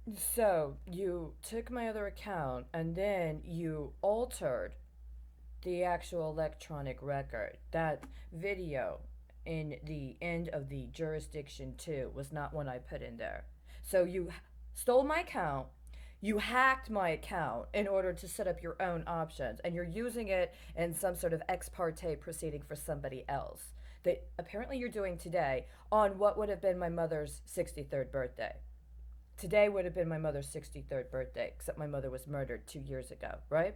So you took my other account and then you altered the actual electronic record. That video in the end of the jurisdiction 2 was not one I put in there. So you stole my account. You hacked my account in order to set up your own options, and you're using it in some sort of ex parte proceeding for somebody else that apparently you're doing today on what would have been my mother's 63rd birthday. Today would have been my mother's 63rd birthday, except my mother was murdered 2 years ago, right?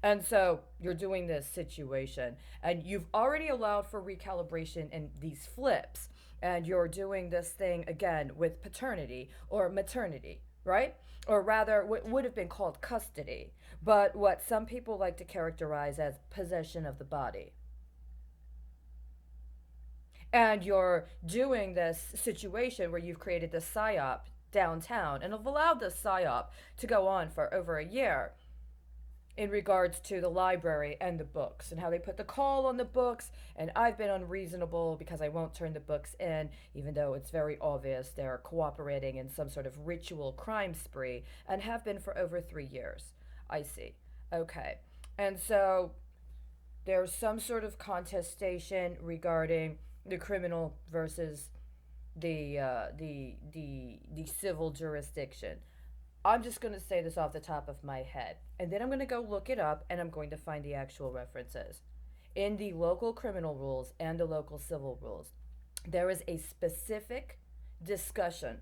And so you're doing this situation, and you've already allowed for recalibration in these flips, and you're doing this thing again with paternity or maternity, right? Or rather, what would have been called custody, but what some people like to characterize as possession of the body. And you're doing this situation where you've created this psyop downtown and have allowed this psyop to go on for over a year in regards to the library and the books and how they put the call on the books. And I've been unreasonable because I won't turn the books in, even though it's very obvious they're cooperating in some sort of ritual crime spree and have been for over 3 years. I see. Okay. And so there's some sort of contestation regarding the criminal versus the civil jurisdiction. I'm just going to say this off the top of my head. And then I'm going to go look it up and I'm going to find the actual references. In the local criminal rules and the local civil rules, there is a specific discussion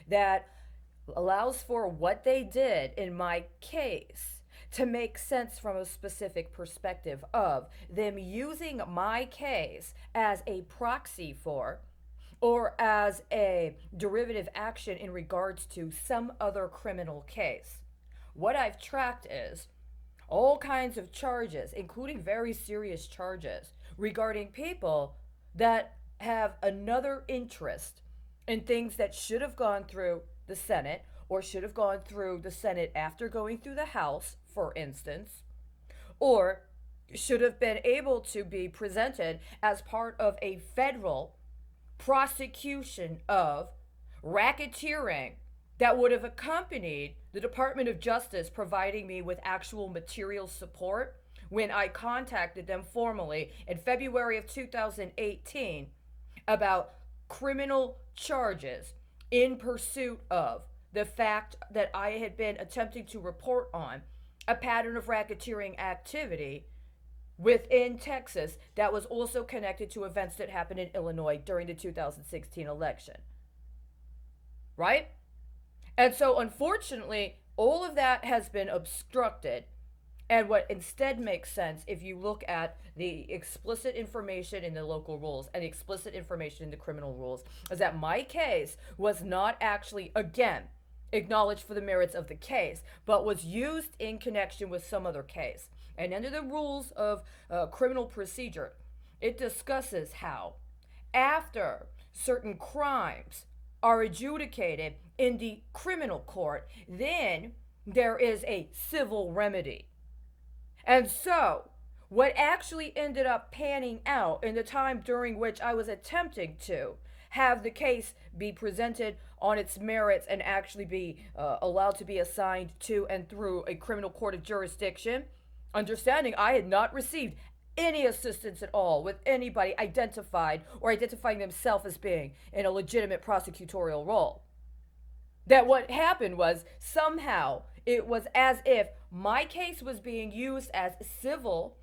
that allows for what they did in my case to make sense from a specific perspective of them using my case as a proxy for or as a derivative action in regards to some other criminal case. What I've tracked is all kinds of charges, including very serious charges, regarding people that have another interest in things that should have gone through the Senate or should have gone through the Senate after going through the House, for instance, or should have been able to be presented as part of a federal prosecution of racketeering that would have accompanied the Department of Justice providing me with actual material support when I contacted them formally in February of 2018 about criminal charges in pursuit of the fact that I had been attempting to report on a pattern of racketeering activity within Texas that was also connected to events that happened in Illinois during the 2016 election. Right? And so, unfortunately, all of that has been obstructed. And what instead makes sense, if you look at the explicit information in the local rules and the explicit information in the criminal rules, is that my case was not actually, again, acknowledged for the merits of the case, but was used in connection with some other case. And under the rules of criminal procedure, it discusses how, after certain crimes are adjudicated in the criminal court, then there is a civil remedy. And so, what actually ended up panning out in the time during which I was attempting to have the case be presented on its merits and actually be allowed to be assigned to and through a criminal court of jurisdiction, understanding I had not received any assistance at all with anybody identified or identifying themselves as being in a legitimate prosecutorial role. That what happened was somehow it was as if my case was being used as civil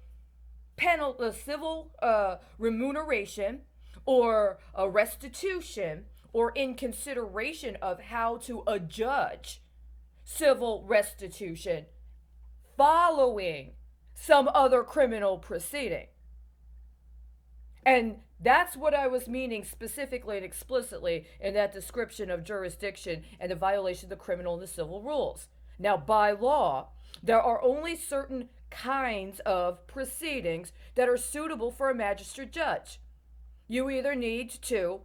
remuneration or a restitution or in consideration of how to adjudge civil restitution following some other criminal proceeding. And that's what I was meaning specifically and explicitly in that description of jurisdiction and the violation of the criminal and the civil rules. Now, by law, there are only certain kinds of proceedings that are suitable for a magistrate judge. You either need to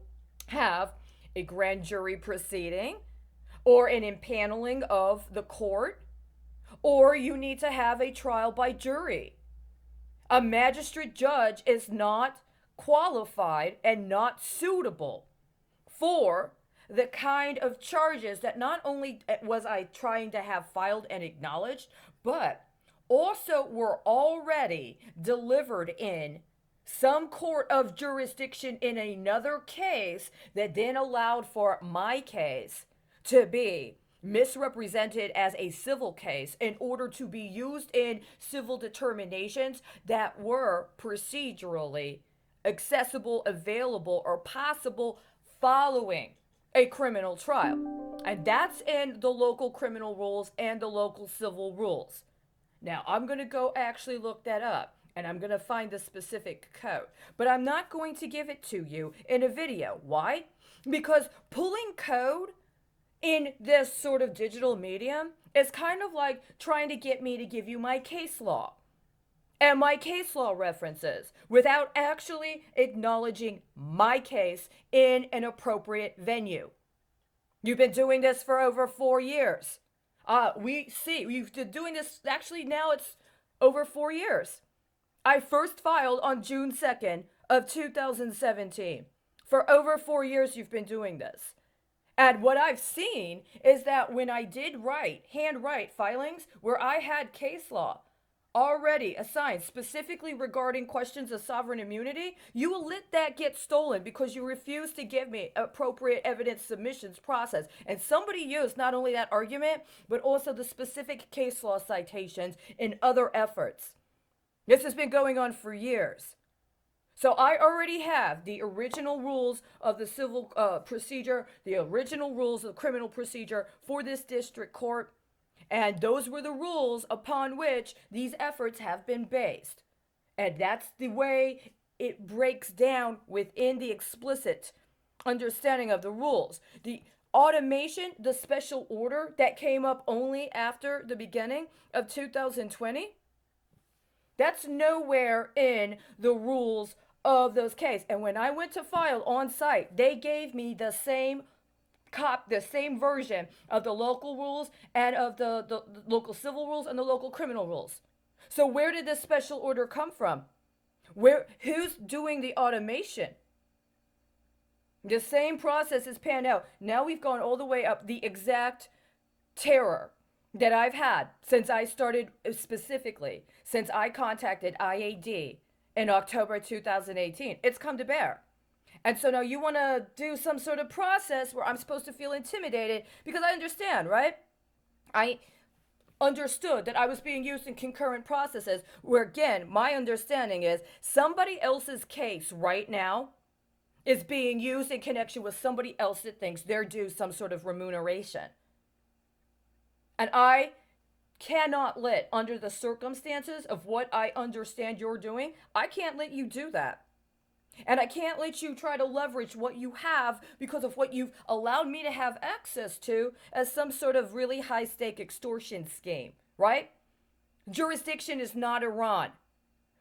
have a grand jury proceeding or an impaneling of the court, or you need to have a trial by jury. A magistrate judge is not qualified and not suitable for the kind of charges that not only was I trying to have filed and acknowledged, but also were already delivered in some court of jurisdiction in another case that then allowed for my case to be misrepresented as a civil case in order to be used in civil determinations that were procedurally accessible, available, or possible following a criminal trial. And that's in the local criminal rules and the local civil rules. Now, I'm going to go actually look that up and I'm going to find the specific code. But I'm not going to give it to you in a video. Why? Because pulling code in this sort of digital medium is kind of like trying to get me to give you my case law and my case law references without actually acknowledging my case in an appropriate venue. You've been doing this for over 4 years. You've been doing this, actually now it's over 4 years. I first filed on June 2nd of 2017. For over 4 years you've been doing this. And what I've seen is that when I did handwrite filings where I had case law already assigned specifically regarding questions of sovereign immunity, you will let that get stolen because you refuse to give me appropriate evidence submissions process. And somebody used not only that argument, but also the specific case law citations in other efforts. This has been going on for years. So I already have the original rules of the civil procedure, the original rules of criminal procedure for this district court. And those were the rules upon which these efforts have been based. And that's the way it breaks down within the explicit understanding of the rules. The automation, the special order that came up only after the beginning of 2020, that's nowhere in the rules of those cases. And when I went to file on site, they gave me the same version of the local rules and of the local civil rules and the local criminal rules. So where did this special order come from? Who's doing the automation? The same process is panned out. Now we've gone all the way up. The exact terror that I've had since I started, specifically since I contacted IAD in October 2018, it's come to bear. And so now you want to do some sort of process where I'm supposed to feel intimidated because I understand, right? I understood that I was being used in concurrent processes where, again, my understanding is somebody else's case right now is being used in connection with somebody else that thinks they're due some sort of remuneration. And I cannot let, under the circumstances of what I understand you're doing, I can't let you do that. And I can't let you try to leverage what you have because of what you've allowed me to have access to as some sort of really high-stake extortion scheme, right? Jurisdiction is not Iran.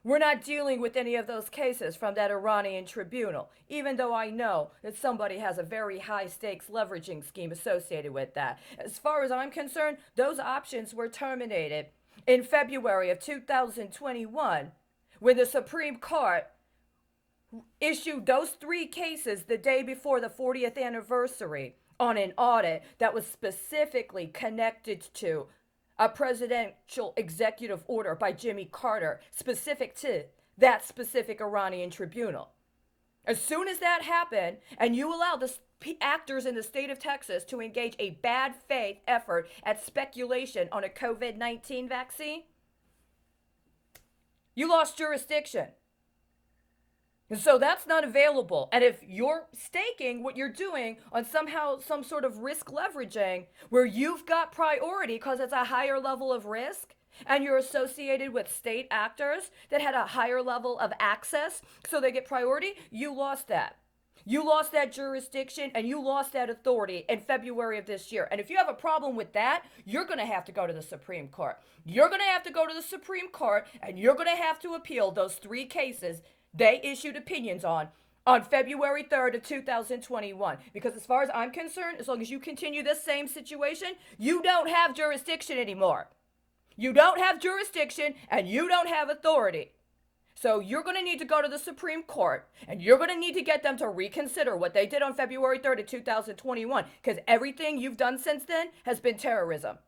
We're not dealing with any of those cases from that Iranian tribunal, even though I know that somebody has a very high-stakes leveraging scheme associated with that. As far as I'm concerned, those options were terminated in February of 2021 when the Supreme Court issued those 3 cases the day before the 40th anniversary on an audit that was specifically connected to a presidential executive order by Jimmy Carter specific to that specific Iranian tribunal. As soon as that happened, and you allow the actors in the state of Texas to engage a bad faith effort at speculation on a COVID-19 vaccine, you lost jurisdiction. And so that's not available. And if you're staking what you're doing on somehow some sort of risk leveraging where you've got priority because it's a higher level of risk and you're associated with state actors that had a higher level of access so they get priority, you lost that. You lost that jurisdiction and you lost that authority in February of this year. And if you have a problem with that, you're going to have to go to the Supreme Court. You're going to have to go to the Supreme Court and you're going to have to appeal those 3 cases they issued opinions on February 3rd of 2021. Because as far as I'm concerned, as long as you continue this same situation, you don't have jurisdiction anymore. You don't have jurisdiction and you don't have authority. So you're going to need to go to the Supreme Court and you're going to need to get them to reconsider what they did on February 3rd of 2021 because everything you've done since then has been terrorism.